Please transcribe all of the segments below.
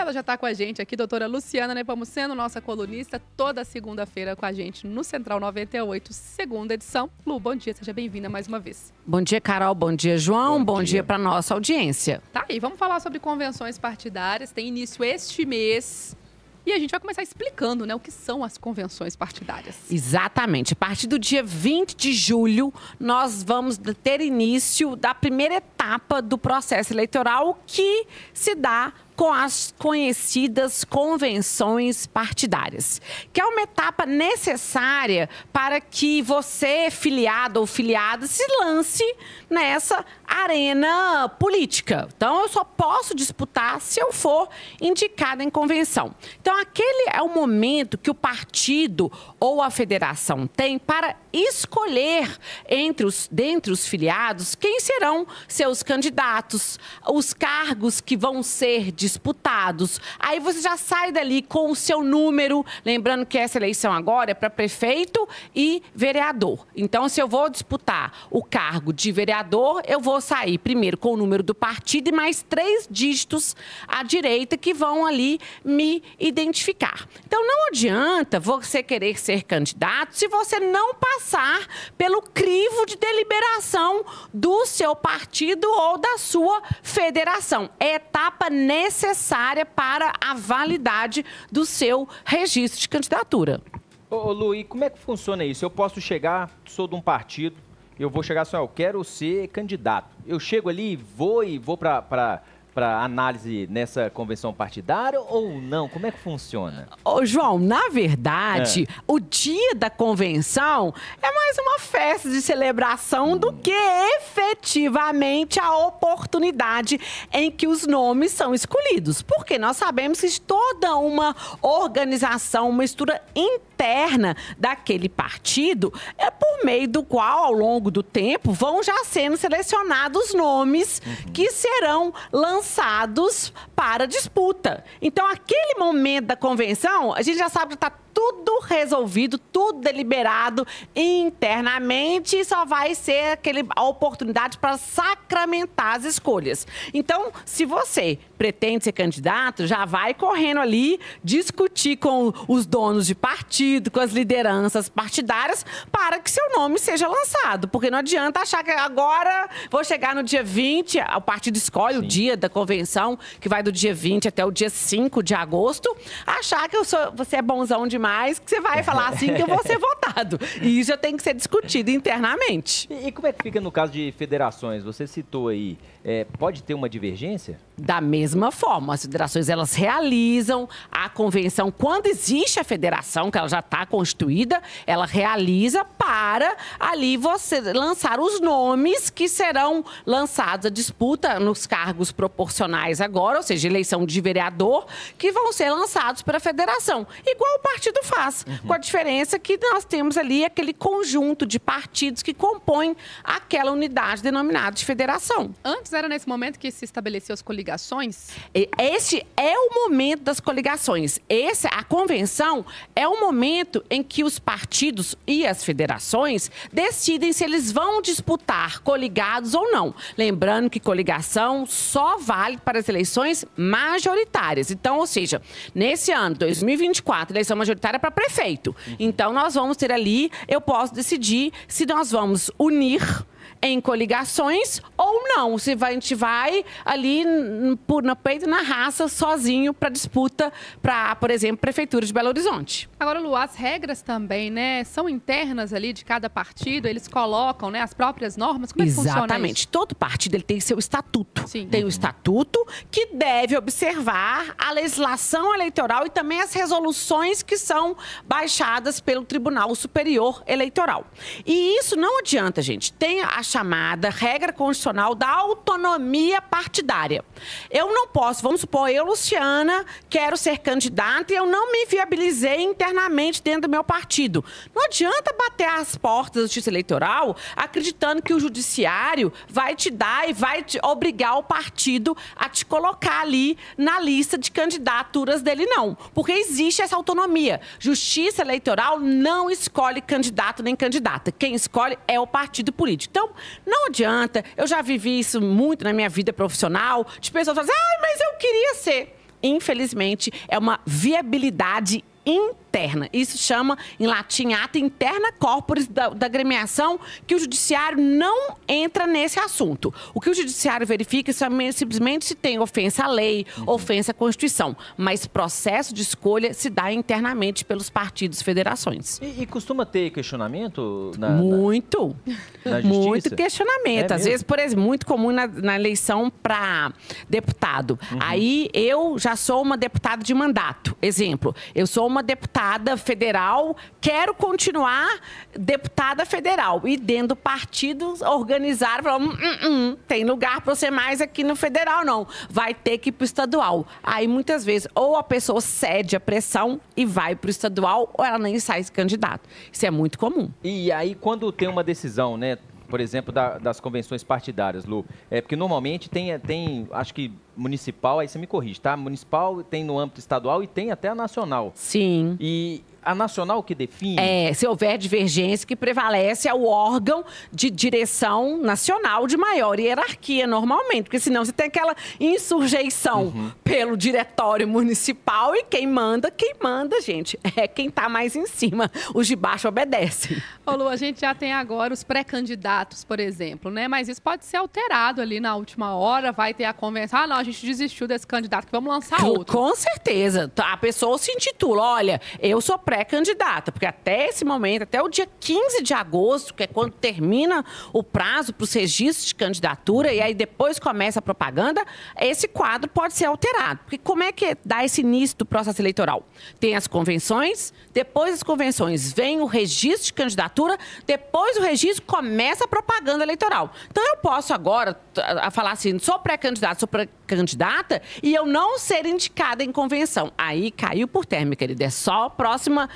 ela já está com a gente aqui, doutora Luciana Nepomuceno, nossa colunista, toda segunda-feira com a gente no Central 98, segunda edição. Lu, bom dia, seja bem-vinda mais uma vez. Bom dia, Carol. Bom dia, João. Bom dia para nossa audiência. Tá, e vamos falar sobre convenções partidárias. Tem início este mês. E a gente vai começar explicando, né, o que são as convenções partidárias. Exatamente. A partir do dia 20 de julho, nós vamos ter início da primeira etapa do processo eleitoral, que se dá com as conhecidas convenções partidárias, que é uma etapa necessária para que você, filiado ou filiada, se lance nessa arena política. Então, eu só posso disputar se eu for indicada em convenção. Então, aquele é o momento que o partido ou a federação tem para escolher dentre os filiados quem serão seus candidatos, os cargos que vão ser disputados. Aí você já sai dali com o seu número, lembrando que essa eleição agora é para prefeito e vereador. Então, se eu vou disputar o cargo de vereador, eu vou sair primeiro com o número do partido e mais 3 dígitos à direita que vão ali me identificar. Então, não adianta você querer ser candidato se você não passar pelo crivo de deliberação do seu partido ou da sua federação. É etapa necessária para a validade do seu registro de candidatura. Ô Lu, e como é que funciona isso? Eu posso chegar, sou de um partido, eu vou chegar assim, eu quero ser candidato. Eu chego ali, vou para análise nessa convenção partidária ou não? Como é que funciona? Ô, João, na verdade, o dia da convenção é mais uma festa de celebração do que efetivamente a oportunidade em que os nomes são escolhidos. Porque nós sabemos que toda uma organização, uma estrutura interna daquele partido é por meio do qual, ao longo do tempo, vão já sendo selecionados nomes que serão lançados para disputa. Então, aquele momento da convenção, a gente já sabe que está tudo resolvido, tudo deliberado internamente, e só vai ser a oportunidade para sacramentar as escolhas. Então, se você pretende ser candidato, já vai correndo ali discutir com os donos de partido, com as lideranças partidárias, para que seu nome seja lançado. Porque não adianta achar que agora vou chegar no dia 20, o partido escolhe o dia da convenção, que vai do dia 20 até o dia 5 de agosto, achar que você é bonzão demais, que você vai falar assim que eu vou ser votado. E isso já tem que ser discutido internamente. E como é que fica no caso de federações? Você citou aí, pode ter uma divergência? Da mesma forma, as federações, elas realizam a convenção. Quando existe a federação, que ela já está constituída, ela realiza para ali você lançar os nomes que serão lançados à disputa nos cargos proporcionais agora, ou seja, eleição de vereador, que vão ser lançados para a federação. Igual o partido faz, com a diferença que nós temos ali aquele conjunto de partidos que compõem aquela unidade denominada de federação. Antes era nesse momento que se estabeleciam as coligações? Esse é o momento das coligações. A convenção é o momento em que os partidos e as federações decidem se eles vão disputar coligados ou não. Lembrando que coligação só vale para as eleições majoritárias. Então, ou seja, nesse ano, 2024, eleição majoritária para prefeito. Então, nós vamos ter ali, eu posso decidir se nós vamos unir em coligações ou não. Se a gente vai ali no peito e na raça, sozinho, para disputa para, por exemplo, Prefeitura de Belo Horizonte. Agora, Lu, as regras também, né, são internas ali de cada partido, eles colocam, né, as próprias normas, como é que funciona isso? Exatamente. Todo partido ele tem seu estatuto. Sim. Tem o estatuto que deve observar a legislação eleitoral e também as resoluções que são baixadas pelo Tribunal Superior Eleitoral. E isso não adianta, gente. Tem a chamada regra constitucional da autonomia partidária. Eu não posso, vamos supor, eu, Luciana, quero ser candidata e eu não me viabilizei internamente dentro do meu partido. Não adianta bater as portas da Justiça Eleitoral acreditando que o judiciário vai te dar e vai te obrigar o partido a te colocar ali na lista de candidaturas dele, não. Porque existe essa autonomia. Justiça Eleitoral não escolhe candidato nem candidata. Quem escolhe é o partido político. Então, não adianta, eu já vivi isso muito na minha vida profissional, de pessoas falando, mas eu queria ser. infelizmente, é uma viabilidade interna. Isso chama, em latim, ata interna corporis da agremiação, que o judiciário não entra nesse assunto. O que o judiciário verifica simplesmente se tem ofensa à lei, ofensa à Constituição. Mas processo de escolha se dá internamente pelos partidos e federações. E costuma ter questionamento? Muito. Na justiça? Muito questionamento. Às mesmo? vezes, por exemplo, muito comum na eleição para deputado. Aí, eu já sou uma deputada de mandato. Exemplo, eu sou uma deputada federal, quero continuar deputada federal. E dentro do partido, organizaram, falaram, tem lugar para você mais aqui no federal, não. Vai ter que ir para o estadual. Aí, muitas vezes, ou a pessoa cede a pressão e vai para o estadual, ou ela nem sai candidato. Isso é muito comum. E aí, quando tem uma decisão, né? Por exemplo, das convenções partidárias, Lu, porque normalmente tem, acho que municipal, aí você me corrige, tá? Municipal tem no âmbito estadual e tem até a nacional. Sim. E a nacional que define? Se houver divergência, que prevalece é o órgão de direção nacional de maior hierarquia, normalmente. Porque senão você tem aquela insurreição pelo diretório municipal e quem manda, gente, é quem está mais em cima. Os de baixo obedecem. Ô Lu, a gente já tem agora os pré-candidatos, por exemplo, né? Mas isso pode ser alterado ali na última hora, vai ter a convenção. Ah, não, a gente desistiu desse candidato, que vamos lançar outro. Com certeza. A pessoa se intitula, olha, eu sou pré-candidata, porque até esse momento, até o dia 15 de agosto, que é quando termina o prazo para os registros de candidatura, e aí depois começa a propaganda, esse quadro pode ser alterado. Porque como é que dá esse início do processo eleitoral? Tem as convenções, depois das convenções vem o registro de candidatura, depois do registro começa a propaganda eleitoral. Então eu posso agora falar assim, sou pré-candidato, sou pré-candidata, e eu não ser indicada em convenção. Aí caiu por terra, minha querida, é só próxima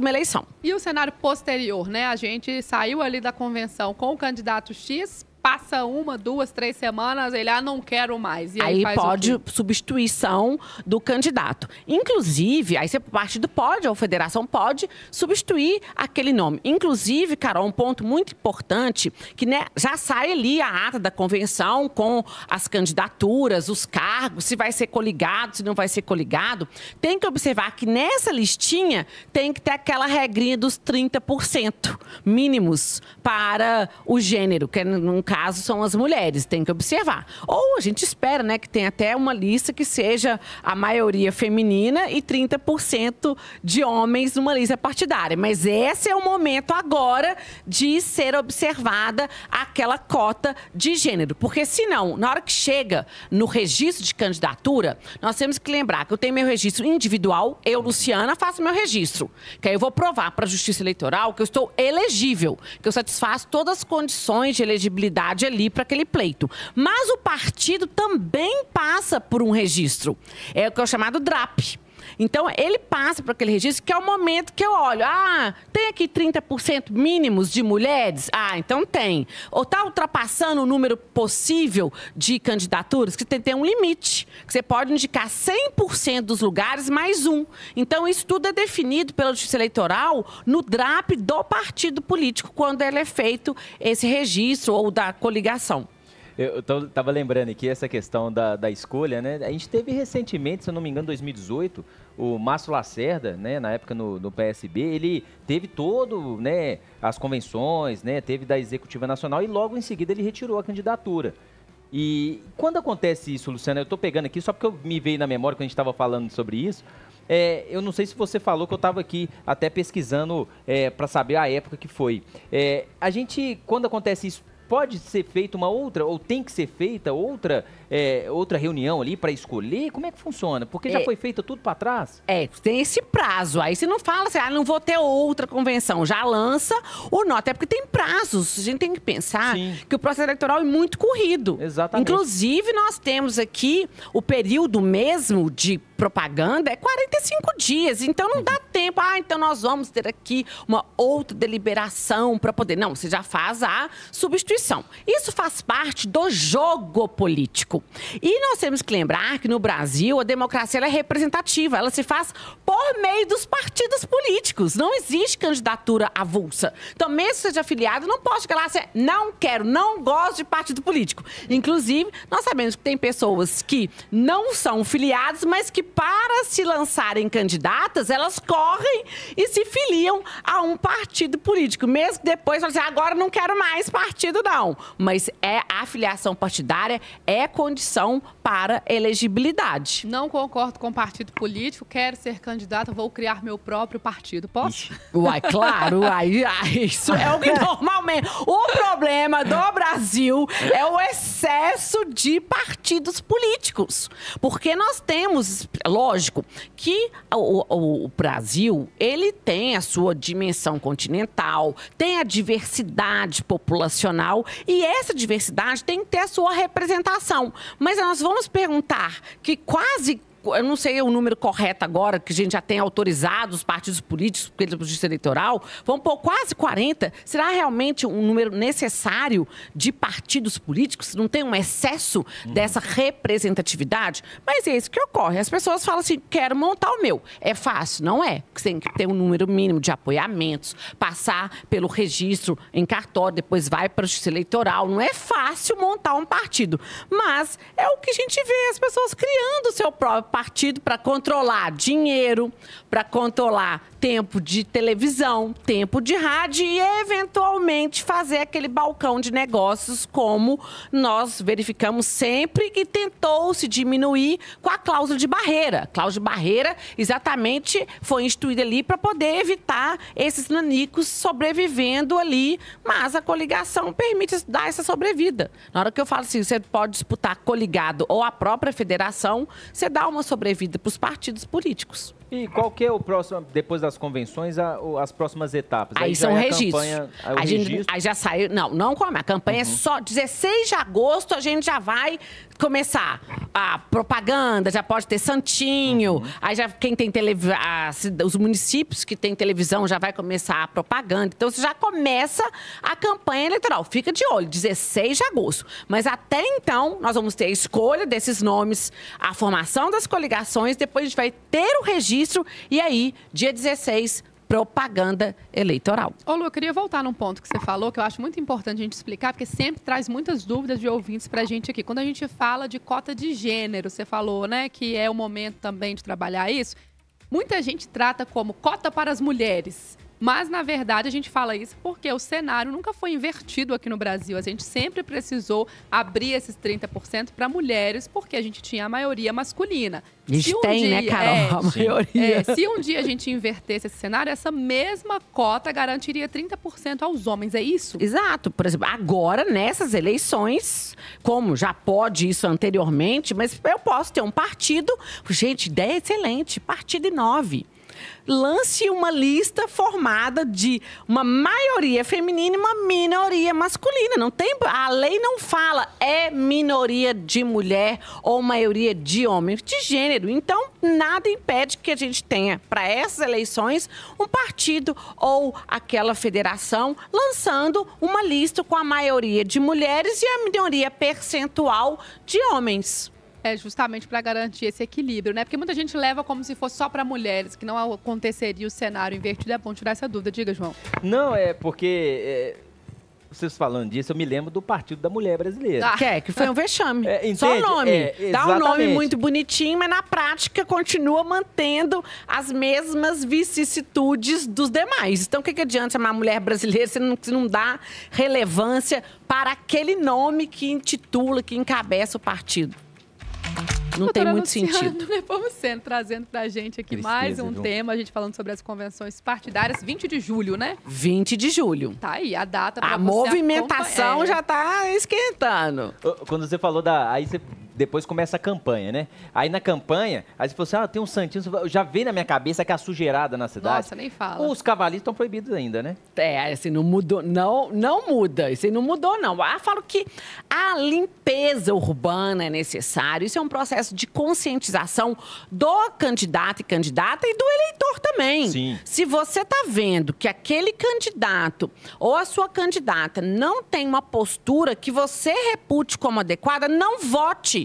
eleição. E o cenário posterior, né? A gente saiu ali da convenção com o candidato X, passa 1, 2, 3 semanas, ele, não quero mais. E aí faz pode substituição do candidato. Inclusive, aí o partido pode, ou a federação pode, substituir aquele nome. Inclusive, Carol, um ponto muito importante, que né, já sai ali a ata da convenção com as candidaturas, os cargos, se vai ser coligado, se não vai ser coligado. Tem que observar que nessa listinha tem que ter aquela regrinha dos 30% mínimos para o gênero, que num caso são as mulheres, tem que observar. Ou a gente espera, né, que tenha até uma lista que seja a maioria feminina e 30% de homens numa lista partidária. Mas esse é o momento agora de ser observada aquela cota de gênero. Porque senão, na hora que chega no registro de candidatura, nós temos que lembrar que eu tenho meu registro individual, eu, Luciana, faço meu registro. Que aí eu vou provar para a Justiça Eleitoral que eu estou elegível, que eu satisfaço todas as condições de elegibilidade ali para aquele pleito. Mas o partido também passa por um registro. É o que é o chamado DRAP. Então, ele passa por aquele registro, que é o momento que eu olho. Tem aqui 30% mínimos de mulheres? Então tem. Ou está ultrapassando o número possível de candidaturas? Que tem um limite. Que você pode indicar 100% dos lugares mais um. Então, isso tudo é definido pela Justiça Eleitoral no DRAP do partido político, quando ele é feito esse registro ou da coligação. Eu estava lembrando aqui essa questão da escolha, né? A gente teve recentemente, se eu não me engano, em 2018, o Márcio Lacerda, né, na época no PSB, ele teve todo, né, as convenções, né, teve da Executiva Nacional e logo em seguida ele retirou a candidatura. E quando acontece isso, Luciana, eu estou pegando aqui só porque me veio na memória quando a gente estava falando sobre isso. Eu não sei se você falou que eu estava aqui até pesquisando para saber a época que foi. A gente, quando acontece isso, pode ser feita uma outra, ou tem que ser feita outra reunião ali para escolher? Como é que funciona? Porque já foi feita tudo para trás? Tem esse prazo. Aí você não fala assim, não vou ter outra convenção. Já lança o nó. Até porque tem prazos. A gente tem que pensar que o processo eleitoral é muito corrido. Exatamente. Inclusive, nós temos aqui o período mesmo de propaganda é 45 dias. Então, não dá tempo. Então nós vamos ter aqui uma outra deliberação para poder... Não, você já faz a substituição. Isso faz parte do jogo político. E nós temos que lembrar que no Brasil a democracia ela é representativa, ela se faz por meio dos partidos políticos. Não existe candidatura avulsa. Então, mesmo que seja afiliado, não pode chegar lá e dizer, não quero, não gosto de partido político. Inclusive, nós sabemos que tem pessoas que não são filiadas, mas que para se lançarem candidatas, elas correm e se filiam a um partido político. Mesmo que depois falam assim, agora não quero mais partido, não. Mas a filiação partidária é condição para elegibilidade. Não concordo com partido político, quero ser candidata, vou criar meu próprio partido. Posso? Uai, claro, isso é o que normalmente... O problema do Brasil é o excesso de partidos políticos. Porque nós temos, lógico, que o Brasil, ele tem a sua dimensão continental, tem a diversidade populacional e essa diversidade tem que ter a sua representação. Mas nós vamos perguntar que quase... Eu não sei o número correto agora, que a gente já tem autorizado os partidos políticos pela Justiça Eleitoral. Vamos pôr quase 40. Será realmente um número necessário de partidos políticos? Não tem um excesso dessa representatividade? Mas é isso que ocorre. As pessoas falam assim, quero montar o meu. É fácil? Não é. Você tem que ter um número mínimo de apoiamentos, passar pelo registro em cartório, depois vai para a Justiça Eleitoral. Não é fácil montar um partido. Mas é o que a gente vê, as pessoas criando o seu próprio partido para controlar dinheiro, para controlar tempo de televisão, tempo de rádio e, eventualmente, fazer aquele balcão de negócios como nós verificamos sempre que tentou-se diminuir com a cláusula de barreira. A cláusula de barreira exatamente foi instituída ali para poder evitar esses nanicos sobrevivendo ali, mas a coligação permite dar essa sobrevida. Na hora que eu falo assim, você pode disputar coligado ou a própria federação, você dá uma sobrevida para os partidos políticos. E qual que é o próximo, depois das convenções, as próximas etapas? Aí são registros. Aí já saiu. Não como a campanha é só 16 de agosto, a gente já vai começar a propaganda, já pode ter santinho. Aí já quem tem televisão, os municípios que têm televisão já vai começar a propaganda. Então você já começa a campanha eleitoral. Fica de olho, 16 de agosto. Mas até então, nós vamos ter a escolha desses nomes, a formação das coligações, depois a gente vai ter o registro e aí, dia 16, propaganda eleitoral. Ô, Lu, eu queria voltar num ponto que você falou, que eu acho muito importante a gente explicar, porque sempre traz muitas dúvidas de ouvintes pra gente aqui. Quando a gente fala de cota de gênero, você falou, né, que é o momento também de trabalhar isso, muita gente trata como cota para as mulheres. Mas, na verdade, a gente fala isso porque o cenário nunca foi invertido aqui no Brasil. A gente sempre precisou abrir esses 30% para mulheres, porque a gente tinha a maioria masculina. A gente tem, né, Carol? A maioria. Se um dia a gente invertesse esse cenário, essa mesma cota garantiria 30% aos homens, é isso? Exato. Por exemplo, agora, nessas eleições, como já pode isso anteriormente, mas eu posso ter um partido... Gente, ideia excelente. Partido 9. Lance uma lista formada de uma maioria feminina e uma minoria masculina. Não tem, a lei não fala é minoria de mulher ou maioria de homem, de gênero. Então, nada impede que a gente tenha, para essas eleições, um partido ou aquela federação lançando uma lista com a maioria de mulheres e a minoria percentual de homens. É justamente para garantir esse equilíbrio, né? Porque muita gente leva como se fosse só para mulheres, que não aconteceria o cenário invertido. É bom tirar essa dúvida. Diga, João. Não, é porque... Vocês falando disso, eu me lembro do Partido da Mulher Brasileira. Que foi um vexame. Só o nome. Dá um nome muito bonitinho, mas na prática continua mantendo as mesmas vicissitudes dos demais. Então, o que adianta chamar Mulher Brasileira se não dá relevância para aquele nome que intitula, que encabeça o partido? Não tem muito sentido. Vamos trazendo pra gente aqui mais um tema, a gente falando sobre as convenções partidárias, 20 de julho, né? 20 de julho. Tá aí, a data pra você movimentação já tá esquentando. Quando você falou aí você depois começa a campanha, né? Aí na campanha, aí você falou assim, tem um santinho, já veio na minha cabeça que é a sujeirada na cidade. Nossa, nem fala. Os cavalinhos estão proibidos ainda, né? Assim, não mudou, não muda. Isso aí não mudou, não. Falo que a limpeza urbana é necessária. Isso é um processo de conscientização do candidato e candidata e do eleitor também. Sim. Se você está vendo que aquele candidato ou a sua candidata não tem uma postura que você repute como adequada, não vote.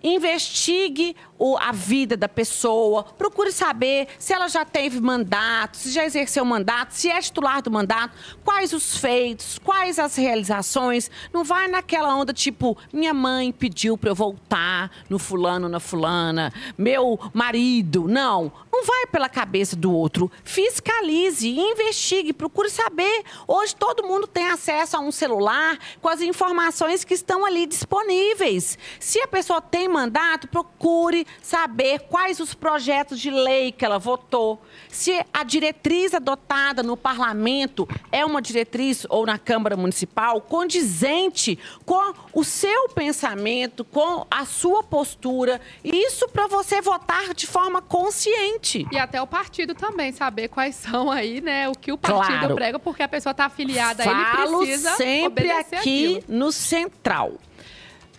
Investigue. Investigue a vida da pessoa, procure saber se ela já teve mandato, se já exerceu mandato, se é titular do mandato, quais os feitos, quais as realizações. Não vai naquela onda tipo, minha mãe pediu para eu voltar no fulano, na fulana, meu marido. Não vai pela cabeça do outro. Fiscalize, investigue, procure saber. Hoje todo mundo tem acesso a um celular com as informações que estão ali disponíveis. Se a pessoa tem mandato, procure saber quais os projetos de lei que ela votou. Se a diretriz adotada no parlamento é uma diretriz ou na Câmara Municipal condizente com o seu pensamento, com a sua postura. Isso para você votar de forma consciente. E até o partido também, saber quais são aí, né, o que o partido prega, porque a pessoa está afiliada, ele precisa sempre aqui aquilo. No Central.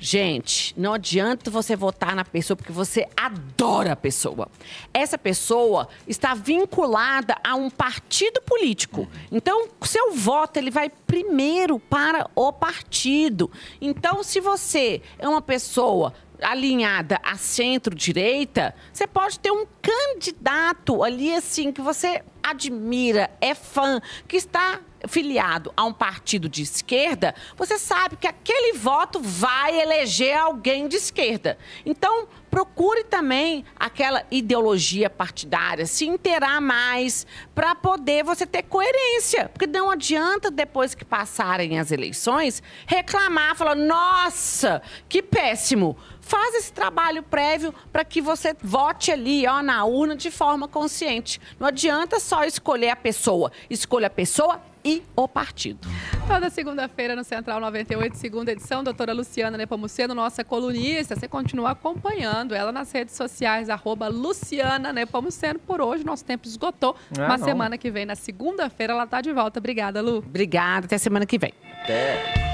Gente, não adianta você votar na pessoa porque você adora a pessoa. Essa pessoa está vinculada a um partido político. Então, seu voto ele vai primeiro para o partido. Então, se você é uma pessoa alinhada à centro-direita, você pode ter um candidato ali assim que você admira, é fã, que está filiado a um partido de esquerda, você sabe que aquele voto vai eleger alguém de esquerda. Então, procure também aquela ideologia partidária, se inteirar mais para poder você ter coerência. Porque não adianta, depois que passarem as eleições, reclamar, falar, nossa, que péssimo. Faz esse trabalho prévio para que você vote ali, ó, na urna de forma consciente. Não adianta só escolher a pessoa. Escolha a pessoa e o partido. Toda segunda-feira no Central 98, segunda edição, doutora Luciana Nepomuceno, nossa colunista. Você continua acompanhando ela nas redes sociais, @Luciana Nepomuceno. Por hoje, nosso tempo esgotou. Semana que vem, na segunda-feira, ela está de volta. Obrigada, Lu. Obrigada, até semana que vem. Até.